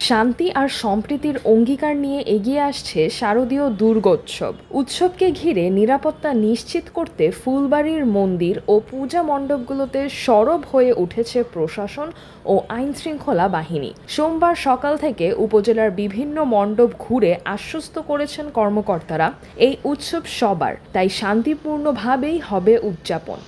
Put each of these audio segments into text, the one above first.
শান্তি আর সম্প্রীতির অঙ্গীকার নিয়ে এগিয়ে আসছে শারদীয় দুর্গোৎসব। উৎসবকে ঘিরে নিরাপত্তা নিশ্চিত করতে ফুলবাড়ির মন্দির ও পূজা মণ্ডপগুলোতে সরব হয়ে উঠেছে প্রশাসন ও আইনশৃঙ্খলা বাহিনী। সোমবার সকাল থেকে উপজেলার বিভিন্ন মণ্ডপ ঘুরে আশ্বস্ত করেছেন কর্মকর্তারা, এই উৎসব সবার, তাই শান্তিপূর্ণভাবেই হবে উদযাপন।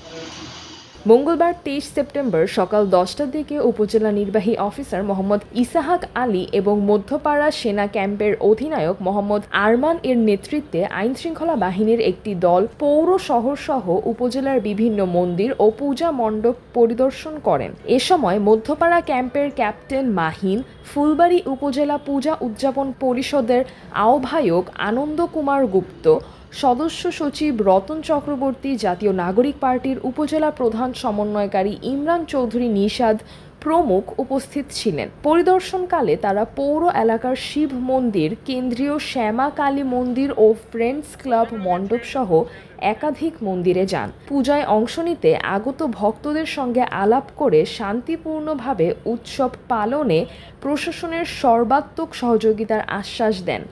মঙ্গলবার 23 সেপ্টেম্বর সকাল 10টার দিকে উপজেলা নির্বাহী অফিসার মোহাম্মদ ইসাহাক আলী এবং মধ্যপাড়া সেনা ক্যাম্পের অধিনায়ক মোহাম্মদ আরমান এর নেতৃত্বে আইনশৃঙ্খলা বাহিনীর একটি দল পৌর শহর সহ উপজেলার বিভিন্ন মন্দির ও পূজা মণ্ডপ পরিদর্শন করেন। এ সময় মধ্যপাড়া ক্যাম্পের ক্যাপ্টেন মাহিন, ফুলবাড়ি উপজেলা পূজা উদযাপন পরিষদের আহ্বায়ক আনন্দ কুমার গুপ্ত, সদস্য সচিব রতন চক্রবর্তী, জাতীয় নাগরিক পার্টির উপজেলা প্রধান সমন্বয়কারী ইমরান চৌধুরী নিষাদ প্রমুখ উপস্থিত ছিলেন। পরিদর্শনকালে তারা পৌর এলাকার শিব মন্দির, কেন্দ্রীয় শ্যামা কালী মন্দির ও ফ্রেন্ডস ক্লাব মণ্ডপ সহ একাধিক মন্দিরে যান। পূজায় অংশ নিতে আগত ভক্তদের সঙ্গে আলাপ করে শান্তিপূর্ণভাবে উৎসব পালনে প্রশাসনের সর্বাত্মক সহযোগিতার আশ্বাস দেন।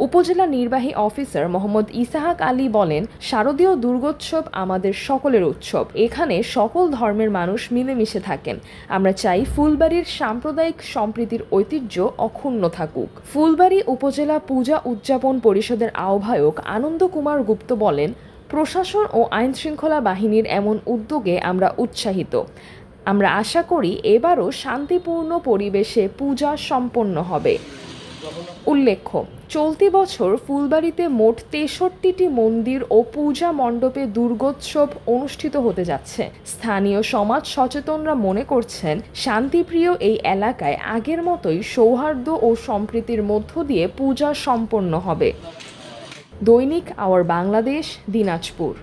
উপজেলা নির্বাহী অফিসার মোহাম্মদ ইসাহাক আলী বলেন, শারদীয় দুর্গোৎসব আমাদের সকলের উৎসব। এখানে সকল ধর্মের মানুষ মিলেমিশে থাকেন। আমরা চাই ফুলবাড়ির সাম্প্রদায়িক সম্প্রীতির ঐতিহ্য অক্ষুণ্ণ থাকুক। ফুলবাড়ি উপজেলা পূজা উদযাপন পরিষদের আহ্বায়ক আনন্দ কুমার গুপ্ত বলেন, প্রশাসন ও আইনশৃঙ্খলা বাহিনীর এমন উদ্যোগে আমরা উৎসাহিত। আমরা আশা করি এবারও শান্তিপূর্ণ পরিবেশে পূজা সম্পন্ন হবে। উল্লেখ্য, চলতি বছর ফুলবাড়িতে মোট 63টি মন্দির ও পূজা মণ্ডপে দুর্গোৎসব অনুষ্ঠিত হতে যাচ্ছে। স্থানীয় সমাজ সচেতনরা মনে করছেন, শান্তিপ্রিয় এই এলাকায় আগের মতোই সৌহার্দ্য ও সম্প্রীতির মধ্য দিয়ে পূজা সম্পন্ন হবে। দৈনিক আওয়ার বাংলাদেশ, দিনাজপুর।